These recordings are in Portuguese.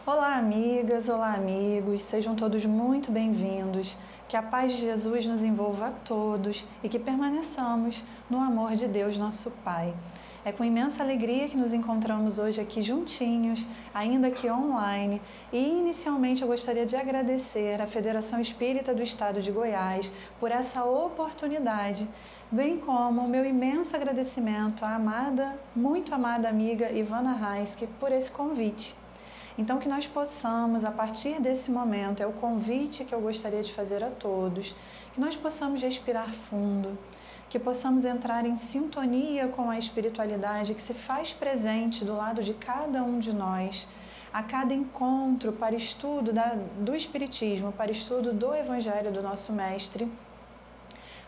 Olá, amigas, olá, amigos, sejam todos muito bem-vindos. Que a paz de Jesus nos envolva a todos e que permaneçamos no amor de Deus, nosso Pai. É com imensa alegria que nos encontramos hoje aqui juntinhos, ainda que online, e inicialmente eu gostaria de agradecer à Federação Espírita do Estado de Goiás por essa oportunidade, bem como o meu imenso agradecimento à amada, muito amada amiga Ivana Raiski por esse convite. Então, que nós possamos, a partir desse momento, é o convite que eu gostaria de fazer a todos, que nós possamos respirar fundo, que possamos entrar em sintonia com a espiritualidade que se faz presente do lado de cada um de nós, a cada encontro para estudo do Espiritismo, para estudo do Evangelho do nosso Mestre.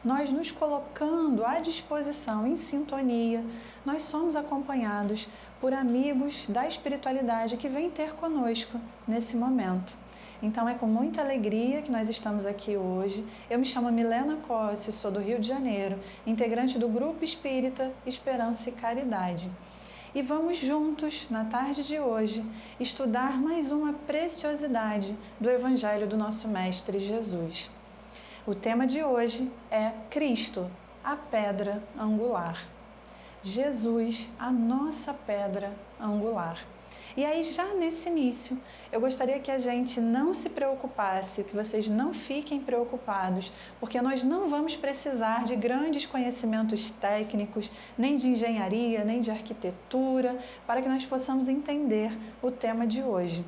Nós nos colocando à disposição, em sintonia, nós somos acompanhados por amigos da espiritualidade que vêm ter conosco nesse momento. Então é com muita alegria que nós estamos aqui hoje. Eu me chamo Milena Cossio, sou do Rio de Janeiro, integrante do Grupo Espírita Esperança e Caridade. E vamos juntos, na tarde de hoje, estudar mais uma preciosidade do Evangelho do nosso Mestre Jesus. O tema de hoje é Cristo, a pedra angular. Jesus, a nossa pedra angular. E aí, já nesse início, eu gostaria que a gente não se preocupasse, que vocês não fiquem preocupados, porque nós não vamos precisar de grandes conhecimentos técnicos, nem de engenharia, nem de arquitetura, para que nós possamos entender o tema de hoje.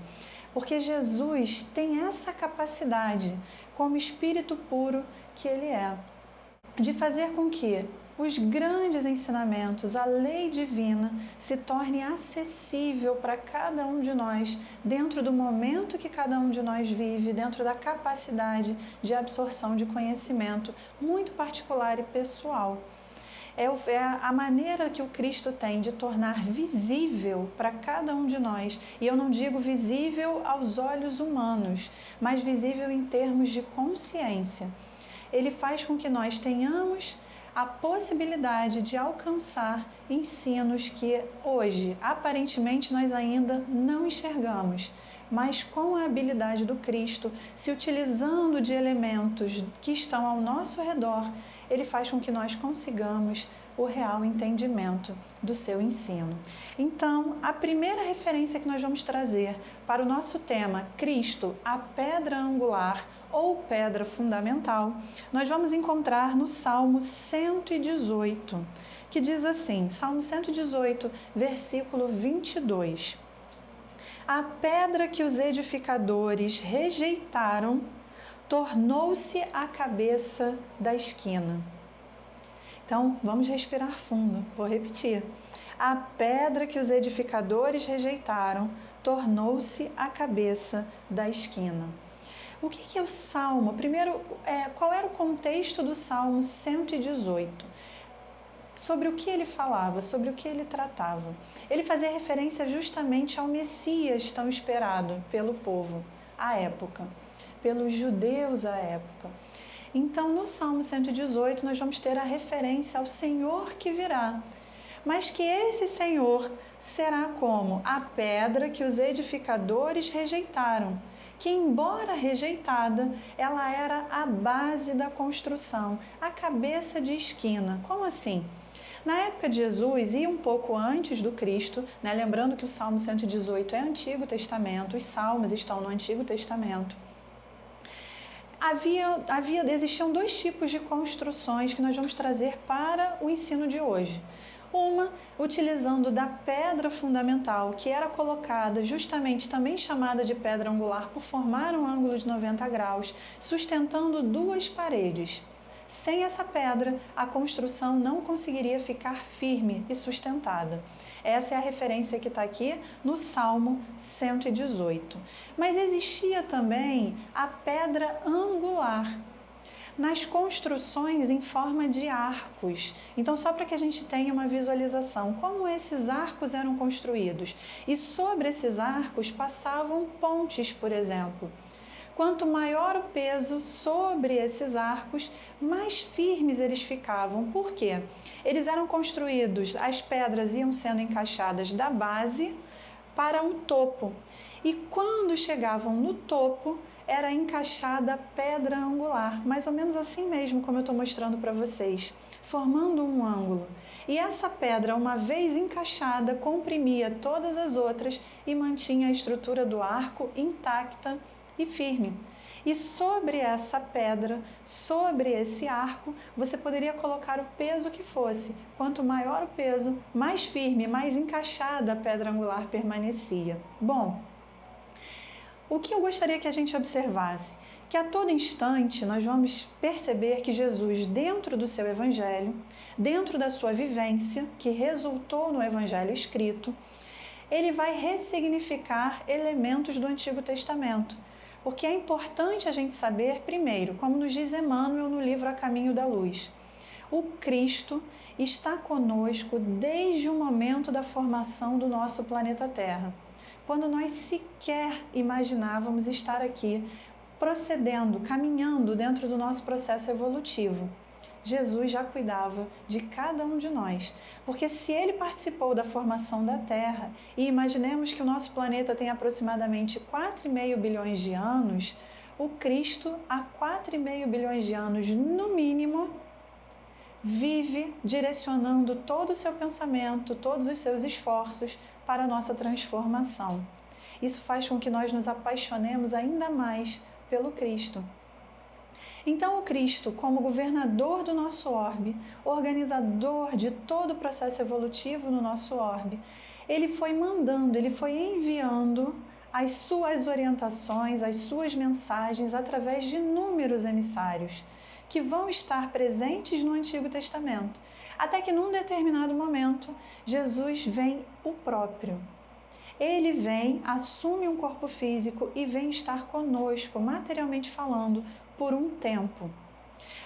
Porque Jesus tem essa capacidade, como Espírito puro que Ele é, de fazer com que os grandes ensinamentos, a lei divina, se torne acessível para cada um de nós, dentro do momento que cada um de nós vive, dentro da capacidade de absorção de conhecimento muito particular e pessoal. É a maneira que o Cristo tem de tornar visível para cada um de nós, e eu não digo visível aos olhos humanos, mas visível em termos de consciência. Ele faz com que nós tenhamos a possibilidade de alcançar ensinos que hoje, aparentemente, nós ainda não enxergamos, mas com a habilidade do Cristo, se utilizando de elementos que estão ao nosso redor, ele faz com que nós consigamos o real entendimento do seu ensino. Então, a primeira referência que nós vamos trazer para o nosso tema, Cristo, a pedra angular ou pedra fundamental, nós vamos encontrar no Salmo 118, que diz assim, Salmo 118, versículo 22. A pedra que os edificadores rejeitaram tornou-se a cabeça da esquina. Então, vamos respirar fundo. Vou repetir. A pedra que os edificadores rejeitaram tornou-se a cabeça da esquina. O que é o Salmo? Primeiro, qual era o contexto do Salmo 118? Sobre o que ele falava, sobre o que ele tratava. Ele fazia referência justamente ao Messias tão esperado pelo povo à época, pelos judeus à época. Então, no Salmo 118, nós vamos ter a referência ao Senhor que virá, mas que esse Senhor será como a pedra que os edificadores rejeitaram, que embora rejeitada, ela era a base da construção, a cabeça de esquina. Como assim? Na época de Jesus e um pouco antes do Cristo, lembrando que o Salmo 118 é Antigo Testamento, os Salmos estão no Antigo Testamento, existiam dois tipos de construções que nós vamos trazer para o ensino de hoje. Uma, utilizando da pedra fundamental, que era colocada justamente também chamada de pedra angular por formar um ângulo de 90 graus, sustentando duas paredes. Sem essa pedra, a construção não conseguiria ficar firme e sustentada. Essa é a referência que está aqui no Salmo 118. Mas existia também a pedra angular, nas construções em forma de arcos. Então, só para que a gente tenha uma visualização, como esses arcos eram construídos. E sobre esses arcos passavam pontes, por exemplo. Quanto maior o peso sobre esses arcos, mais firmes eles ficavam. Por quê? Eles eram construídos, as pedras iam sendo encaixadas da base para o topo. E quando chegavam no topo, era encaixada a pedra angular, mais ou menos assim mesmo, como eu estou mostrando para vocês, formando um ângulo. E essa pedra, uma vez encaixada, comprimia todas as outras e mantinha a estrutura do arco intacta e firme. E sobre essa pedra, sobre esse arco, você poderia colocar o peso que fosse. Quanto maior o peso, mais firme, mais encaixada a pedra angular permanecia. Bom, o que eu gostaria que a gente observasse? Que a todo instante nós vamos perceber que Jesus, dentro do seu evangelho, dentro da sua vivência, que resultou no evangelho escrito, ele vai ressignificar elementos do Antigo Testamento. Porque é importante a gente saber, primeiro, como nos diz Emmanuel no livro A Caminho da Luz, o Cristo está conosco desde o momento da formação do nosso planeta Terra, quando nós sequer imaginávamos estar aqui, procedendo, caminhando dentro do nosso processo evolutivo. Jesus já cuidava de cada um de nós, porque se ele participou da formação da Terra, e imaginemos que o nosso planeta tem aproximadamente 4,5 bilhões de anos, o Cristo, há 4,5 bilhões de anos no mínimo, vive direcionando todo o seu pensamento, todos os seus esforços para a nossa transformação. Isso faz com que nós nos apaixonemos ainda mais pelo Cristo. Então, o Cristo, como governador do nosso orbe, organizador de todo o processo evolutivo no nosso orbe, ele foi mandando, ele foi enviando as suas orientações, as suas mensagens através de inúmeros emissários que vão estar presentes no Antigo Testamento, até que num determinado momento, Jesus vem o próprio. Ele vem, assume um corpo físico e vem estar conosco, materialmente falando, por um tempo.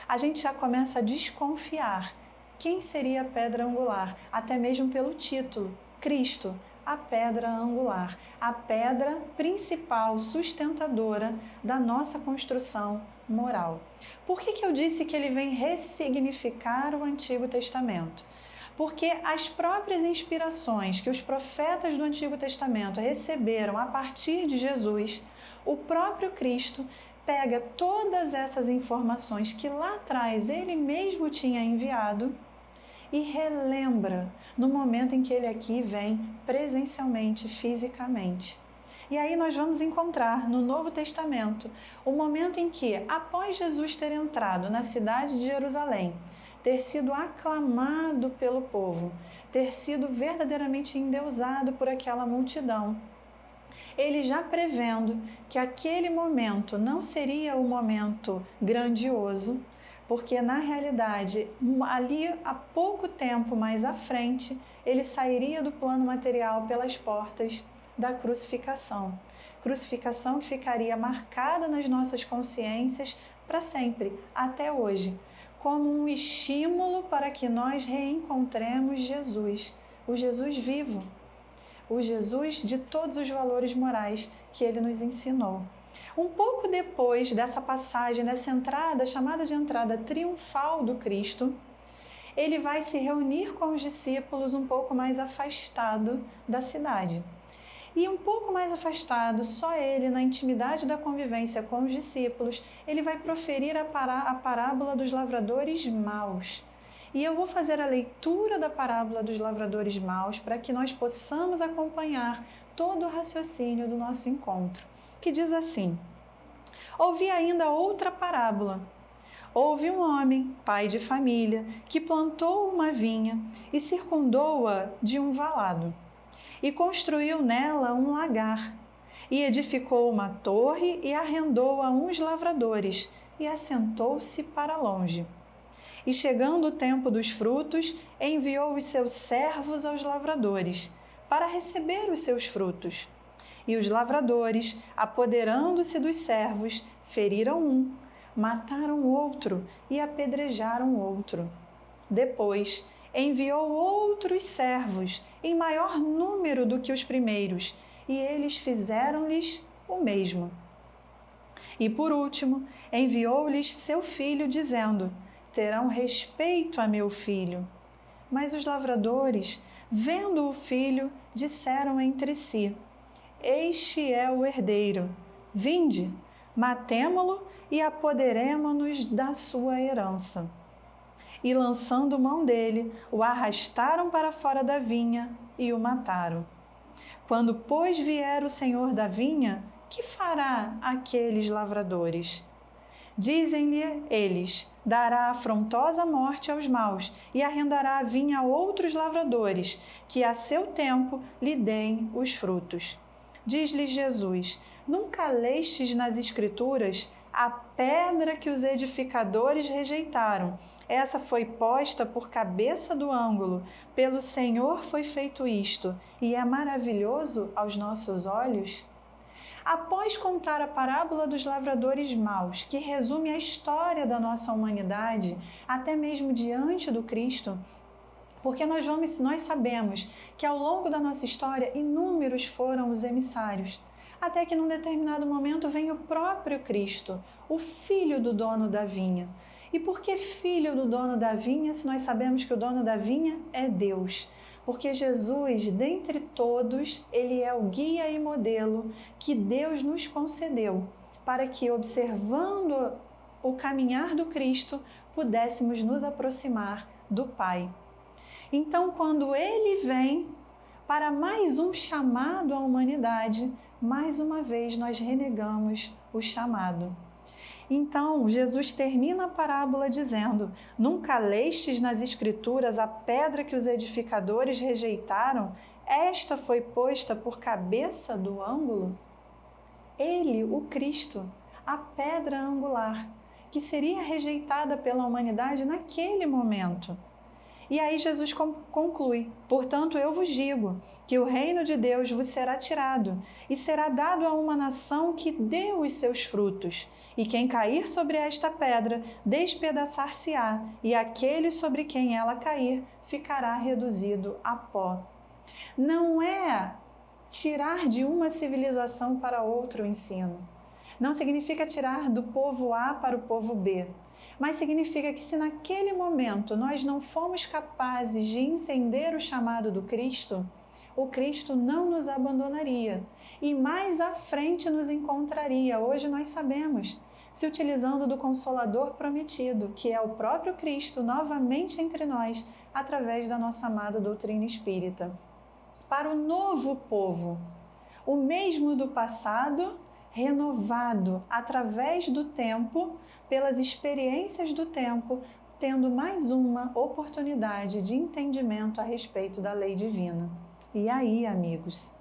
A gente já começa a desconfiar quem seria a pedra angular, até mesmo pelo título, Cristo, a pedra angular, a pedra principal sustentadora da nossa construção moral. Por que eu disse que ele vem ressignificar o Antigo Testamento? Porque as próprias inspirações que os profetas do Antigo Testamento receberam a partir de Jesus, o próprio Cristo pega todas essas informações que lá atrás ele mesmo tinha enviado e relembra no momento em que ele aqui vem presencialmente, fisicamente. E aí nós vamos encontrar no Novo Testamento o momento em que, após Jesus ter entrado na cidade de Jerusalém, ter sido aclamado pelo povo, ter sido verdadeiramente endeusado por aquela multidão, ele já prevendo que aquele momento não seria o momento grandioso, porque na realidade, ali há pouco tempo mais à frente, ele sairia do plano material pelas portas da crucificação. Crucificação que ficaria marcada nas nossas consciências para sempre, até hoje, como um estímulo para que nós reencontremos Jesus, o Jesus vivo, o Jesus de todos os valores morais que ele nos ensinou. Um pouco depois dessa passagem, dessa entrada, chamada de entrada triunfal do Cristo, ele vai se reunir com os discípulos um pouco mais afastado da cidade. E um pouco mais afastado, só ele, na intimidade da convivência com os discípulos, ele vai proferir a parábola dos lavradores maus. E eu vou fazer a leitura da parábola dos lavradores maus para que nós possamos acompanhar todo o raciocínio do nosso encontro, que diz assim: ouvi ainda outra parábola. Houve um homem, pai de família, que plantou uma vinha e circundou-a de um valado, e construiu nela um lagar, e edificou uma torre e arrendou a uns lavradores, e assentou-se para longe. E chegando o tempo dos frutos, enviou os seus servos aos lavradores, para receber os seus frutos. E os lavradores, apoderando-se dos servos, feriram um, mataram outro e apedrejaram outro. Depois, enviou outros servos, em maior número do que os primeiros, e eles fizeram-lhes o mesmo. E por último, enviou-lhes seu filho, dizendo: terão respeito a meu filho. Mas os lavradores, vendo o filho, disseram entre si: Este é o herdeiro. Vinde, matemo-lo e apoderemo-nos da sua herança. E lançando mão dele, o arrastaram para fora da vinha e o mataram. Quando, pois, vier o senhor da vinha, que fará aqueles lavradores? Dizem-lhe eles: dará afrontosa morte aos maus e arrendará a vinha a outros lavradores, que a seu tempo lhe deem os frutos. Diz-lhes Jesus: nunca lestes nas Escrituras a pedra que os edificadores rejeitaram? Essa foi posta por cabeça do ângulo. Pelo Senhor foi feito isto, e é maravilhoso aos nossos olhos? Após contar a parábola dos lavradores maus, que resume a história da nossa humanidade, até mesmo diante do Cristo, porque nós sabemos que ao longo da nossa história inúmeros foram os emissários, até que num determinado momento vem o próprio Cristo, o filho do dono da vinha. E por que filho do dono da vinha, se nós sabemos que o dono da vinha é Deus? Porque Jesus, dentre todos, ele é o guia e modelo que Deus nos concedeu, para que, observando o caminhar do Cristo, pudéssemos nos aproximar do Pai. Então, quando ele vem para mais um chamado à humanidade, mais uma vez nós renegamos o chamado. Então, Jesus termina a parábola dizendo: nunca lestes nas Escrituras a pedra que os edificadores rejeitaram? Esta foi posta por cabeça do ângulo? Ele, o Cristo, a pedra angular, que seria rejeitada pela humanidade naquele momento. E aí Jesus conclui: portanto, eu vos digo que o reino de Deus vos será tirado e será dado a uma nação que dê os seus frutos. E quem cair sobre esta pedra, despedaçar-se-á, e aquele sobre quem ela cair, ficará reduzido a pó. Não é tirar de uma civilização para outra o ensino. Não significa tirar do povo A para o povo B. Mas significa que se naquele momento nós não fomos capazes de entender o chamado do Cristo, o Cristo não nos abandonaria e mais à frente nos encontraria. Hoje nós sabemos, se utilizando do Consolador prometido, que é o próprio Cristo novamente entre nós, através da nossa amada doutrina espírita. Para o novo povo, o mesmo do passado, renovado através do tempo, pelas experiências do tempo, tendo mais uma oportunidade de entendimento a respeito da lei divina. E aí, amigos,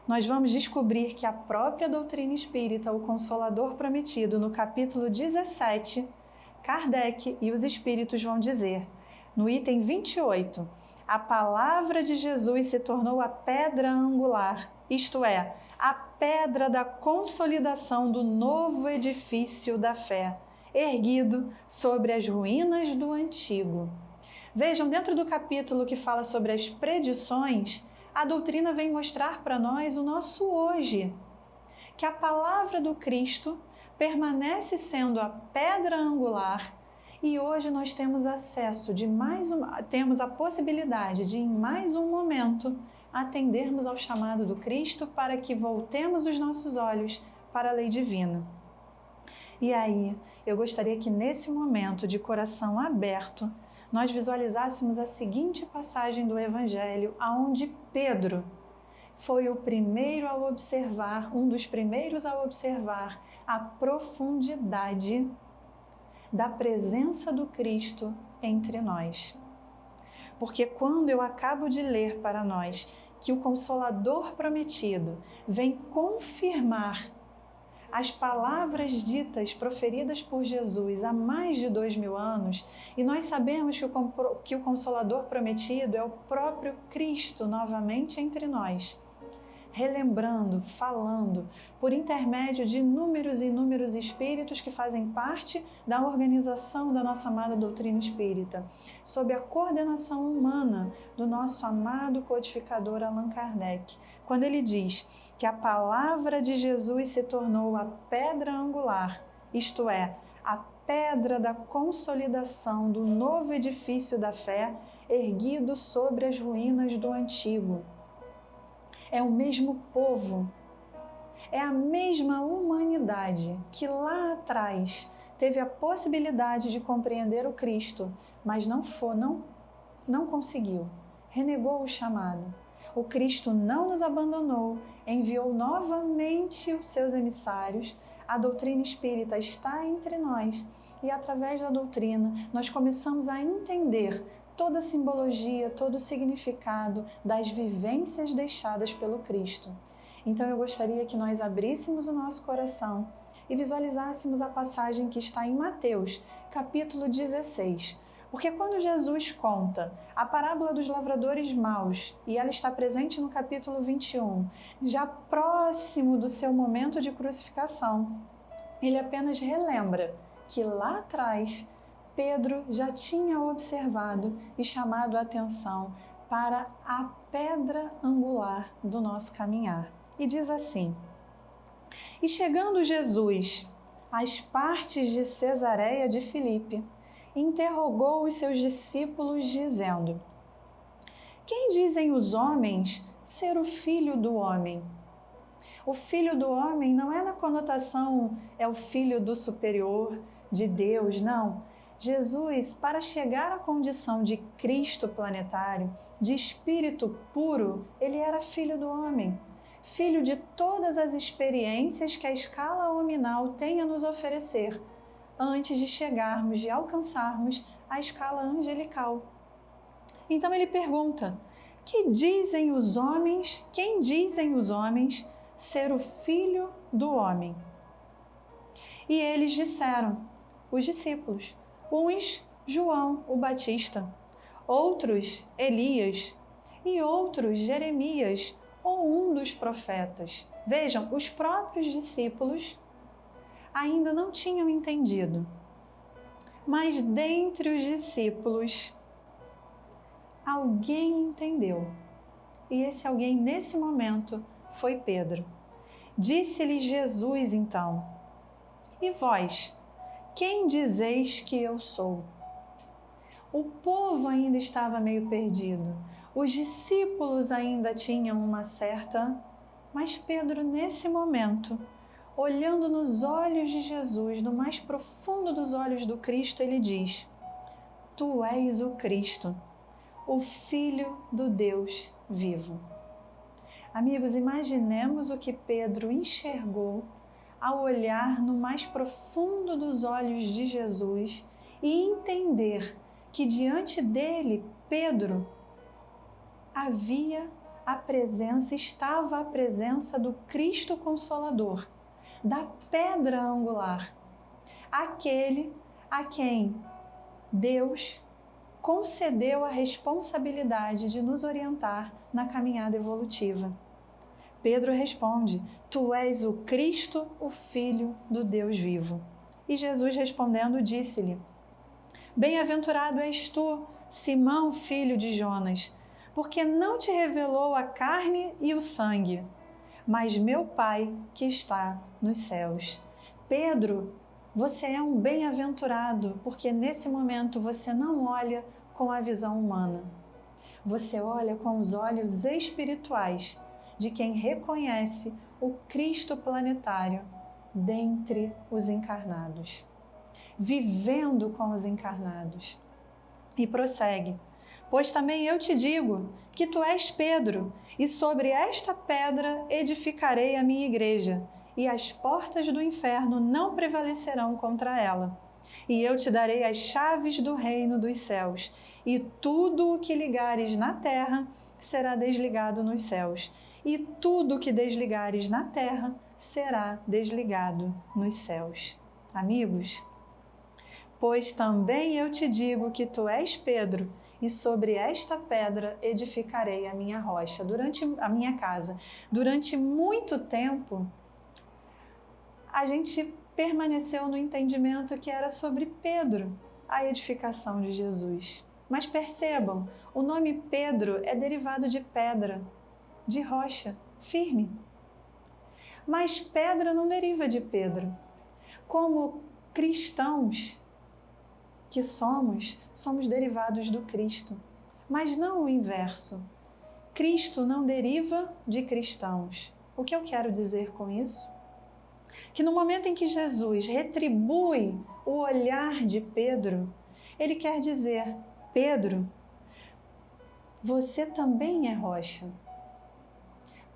nós vamos descobrir que a própria doutrina espírita, o Consolador prometido, no capítulo 17, Kardec e os espíritos vão dizer, no item 28, a palavra de Jesus se tornou a pedra angular, isto é, a pedra da consolidação do novo edifício da fé, erguido sobre as ruínas do antigo. Vejam, dentro do capítulo que fala sobre as predições, a doutrina vem mostrar para nós o nosso hoje, que a palavra do Cristo permanece sendo a pedra angular e hoje nós temos acesso temos a possibilidade de, em mais um momento, atendermos ao chamado do Cristo para que voltemos os nossos olhos para a lei divina. E aí, eu gostaria que nesse momento de coração aberto, nós visualizássemos a seguinte passagem do Evangelho, aonde Pedro foi o primeiro a observar, um dos primeiros a observar a profundidade da presença do Cristo entre nós. Porque quando eu acabo de ler para nós que o Consolador prometido vem confirmar as palavras ditas, proferidas por Jesus há mais de 2000 anos, e nós sabemos que o Consolador prometido é o próprio Cristo novamente entre nós, relembrando, falando, por intermédio de inúmeros e inúmeros espíritos que fazem parte da organização da nossa amada doutrina espírita, sob a coordenação humana do nosso amado codificador Allan Kardec, quando ele diz que a palavra de Jesus se tornou a pedra angular, isto é, a pedra da consolidação do novo edifício da fé, erguido sobre as ruínas do antigo. É o mesmo povo, é a mesma humanidade que lá atrás teve a possibilidade de compreender o Cristo, mas não conseguiu, renegou o chamado. O Cristo não nos abandonou, enviou novamente os seus emissários. A doutrina espírita está entre nós e, através da doutrina, nós começamos a entender toda a simbologia, todo o significado das vivências deixadas pelo Cristo. Então eu gostaria que nós abríssemos o nosso coração e visualizássemos a passagem que está em Mateus, capítulo 16. Porque quando Jesus conta a parábola dos lavradores maus, e ela está presente no capítulo 21, já próximo do seu momento de crucificação, ele apenas relembra que lá atrás Pedro já tinha observado e chamado a atenção para a pedra angular do nosso caminhar. E diz assim: E chegando Jesus às partes de Cesareia de Filipe, interrogou os seus discípulos, dizendo: Quem dizem os homens ser o Filho do Homem? O Filho do Homem não é na conotação, é o Filho do Superior, de Deus, não. Jesus, para chegar à condição de Cristo planetário, de Espírito puro, ele era Filho do Homem. Filho de todas as experiências que a escala hominal tem a nos oferecer, antes de chegarmos, de alcançarmos a escala angelical. Então ele pergunta: quem dizem os homens ser o Filho do Homem? E eles disseram, os discípulos, uns João o Batista, outros Elias e outros Jeremias ou um dos profetas. Vejam, os próprios discípulos ainda não tinham entendido. Mas dentre os discípulos, alguém entendeu. E esse alguém, nesse momento, foi Pedro. Disse-lhe Jesus, então: E vós, quem dizeis que eu sou? O povo ainda estava meio perdido. Os discípulos ainda tinham uma certa... Mas Pedro, nesse momento, olhando nos olhos de Jesus, no mais profundo dos olhos do Cristo, ele diz: Tu és o Cristo, o Filho do Deus vivo. Amigos, imaginemos o que Pedro enxergou ao olhar no mais profundo dos olhos de Jesus e entender que diante dele, Pedro, estava a presença do Cristo Consolador, da pedra angular, aquele a quem Deus concedeu a responsabilidade de nos orientar na caminhada evolutiva. Pedro responde: Tu és o Cristo, o Filho do Deus vivo. E Jesus respondendo disse-lhe: Bem-aventurado és tu, Simão, filho de Jonas, porque não te revelou a carne e o sangue, mas meu Pai que está nos céus. Pedro, você é um bem-aventurado, porque nesse momento você não olha com a visão humana. Você olha com os olhos espirituais de quem reconhece o Cristo planetário dentre os encarnados, vivendo com os encarnados. E prossegue: Pois também eu te digo que tu és Pedro, e sobre esta pedra edificarei a minha igreja, e as portas do inferno não prevalecerão contra ela. E eu te darei as chaves do reino dos céus, e tudo o que ligares na terra será desligado nos céus, e tudo o que desligares na terra será desligado nos céus. Amigos, pois também eu te digo que tu és Pedro, e sobre esta pedra edificarei a minha rocha, a minha casa. Durante muito tempo, a gente permaneceu no entendimento que era sobre Pedro a edificação de Jesus. Mas percebam, o nome Pedro é derivado de pedra, de rocha, firme. Mas pedra não deriva de Pedro. Como cristãos que somos derivados do Cristo, mas não o inverso. Cristo não deriva de cristãos. O que eu quero dizer com isso? Que no momento em que Jesus retribui o olhar de Pedro, ele quer dizer: Pedro, você também é rocha.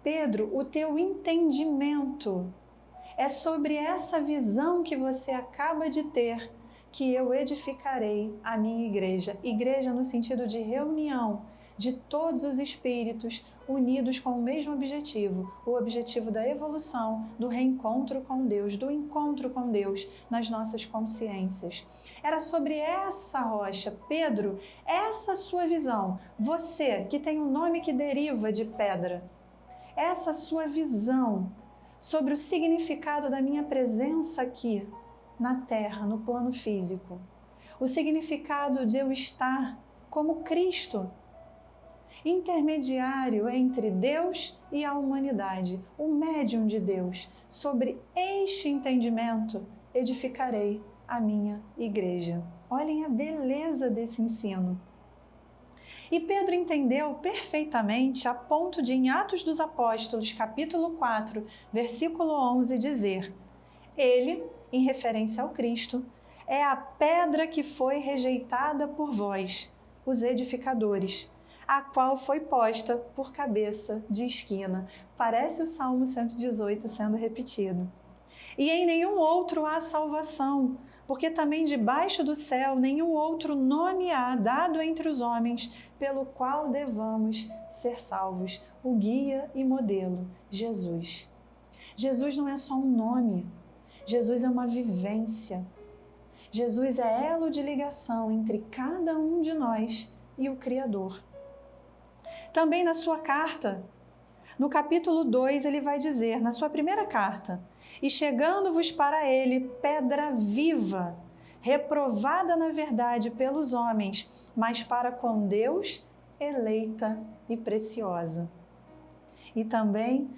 Pedro, o teu entendimento é sobre essa visão que você acaba de ter que eu edificarei a minha igreja. Igreja no sentido de reunião de todos os espíritos unidos com o mesmo objetivo, o objetivo da evolução, do reencontro com Deus, do encontro com Deus nas nossas consciências. Era sobre essa rocha, Pedro, essa sua visão, você que tem um nome que deriva de pedra, essa sua visão sobre o significado da minha presença aqui na Terra, no plano físico, o significado de eu estar como Cristo, intermediário entre Deus e a humanidade, o médium de Deus. Sobre este entendimento edificarei a minha igreja. Olhem a beleza desse ensino. E Pedro entendeu perfeitamente a ponto de, em Atos dos Apóstolos, capítulo 4, versículo 11, dizer: ele, em referência ao Cristo, é a pedra que foi rejeitada por vós, os edificadores, a qual foi posta por cabeça de esquina. Parece o Salmo 118 sendo repetido. E em nenhum outro há salvação, porque também debaixo do céu nenhum outro nome há dado entre os homens pelo qual devamos ser salvos. O guia e modelo, Jesus. Jesus não é só um nome, Jesus é uma vivência. Jesus é elo de ligação entre cada um de nós e o Criador. Também na sua carta, no capítulo 2, ele vai dizer, na sua primeira carta: e chegando-vos para ele pedra viva, reprovada na verdade pelos homens, mas para com Deus eleita e preciosa. E também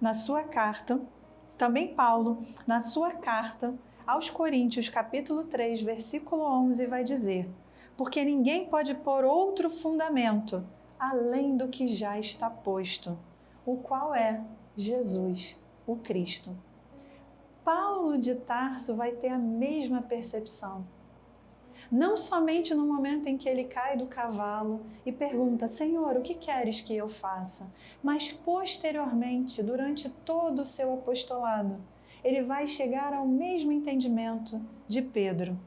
na sua carta, também Paulo, na sua carta aos Coríntios, capítulo 3, versículo 11, vai dizer: porque ninguém pode pôr outro fundamento além do que já está posto, o qual é Jesus, o Cristo. Paulo de Tarso vai ter a mesma percepção. Não somente no momento em que ele cai do cavalo e pergunta: Senhor, o que queres que eu faça? Mas posteriormente, durante todo o seu apostolado, ele vai chegar ao mesmo entendimento de Pedro.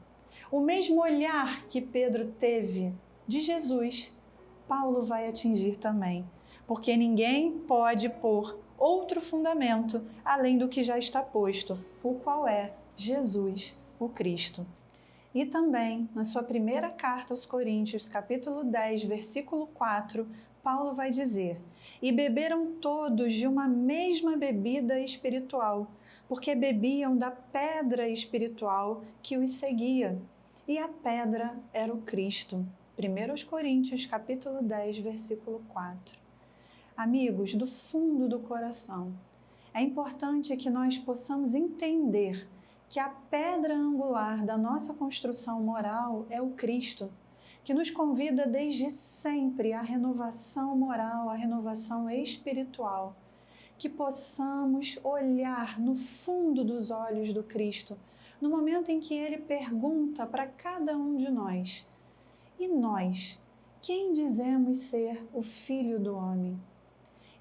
O mesmo olhar que Pedro teve de Jesus, Paulo vai atingir também, porque ninguém pode pôr outro fundamento além do que já está posto, o qual é Jesus, o Cristo. E também, na sua primeira carta aos Coríntios, capítulo 10, versículo 4, Paulo vai dizer: e beberam todos de uma mesma bebida espiritual, porque bebiam da pedra espiritual que os seguia, e a pedra era o Cristo. 1 Coríntios, capítulo 10, versículo 4. Amigos, do fundo do coração, é importante que nós possamos entender que a pedra angular da nossa construção moral é o Cristo, que nos convida desde sempre à renovação moral, à renovação espiritual, que possamos olhar no fundo dos olhos do Cristo, no momento em que Ele pergunta para cada um de nós: e nós, quem dizemos ser o Filho do Homem?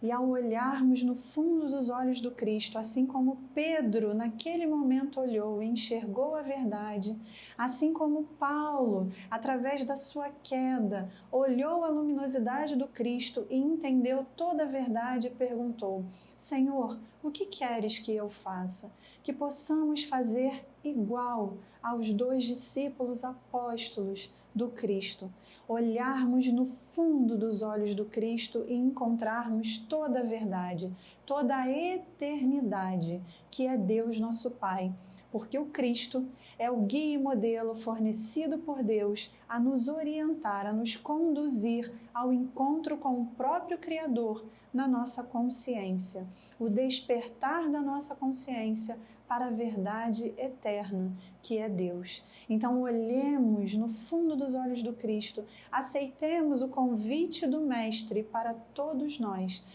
E ao olharmos no fundo dos olhos do Cristo, assim como Pedro naquele momento olhou e enxergou a verdade, assim como Paulo, através da sua queda, olhou a luminosidade do Cristo e entendeu toda a verdade e perguntou: Senhor, o que queres que eu faça? Que possamos fazer igual aos 2 discípulos apóstolos do Cristo, olharmos no fundo dos olhos do Cristo e encontrarmos toda a verdade, toda a eternidade, que é Deus nosso Pai, porque o Cristo é o guia e modelo fornecido por Deus a nos orientar, a nos conduzir ao encontro com o próprio Criador na nossa consciência, o despertar da nossa consciência para a verdade eterna, que é Deus. Então, olhemos no fundo dos olhos do Cristo, aceitemos o convite do Mestre para todos nós,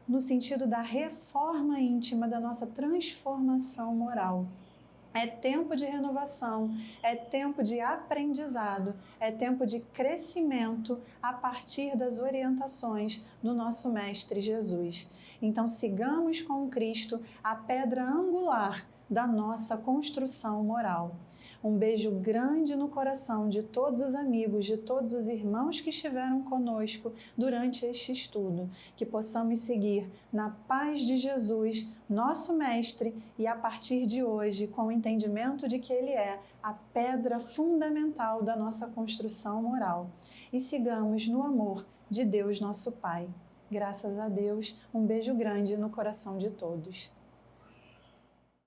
no sentido da reforma íntima, da nossa transformação moral. É tempo de renovação, é tempo de aprendizado, é tempo de crescimento a partir das orientações do nosso Mestre Jesus. Então, sigamos com Cristo, a pedra angular da nossa construção moral. Um beijo grande no coração de todos os amigos, de todos os irmãos que estiveram conosco durante este estudo. Que possamos seguir na paz de Jesus, nosso Mestre, e a partir de hoje, com o entendimento de que Ele é a pedra fundamental da nossa construção moral. E sigamos no amor de Deus, nosso Pai. Graças a Deus, um beijo grande no coração de todos.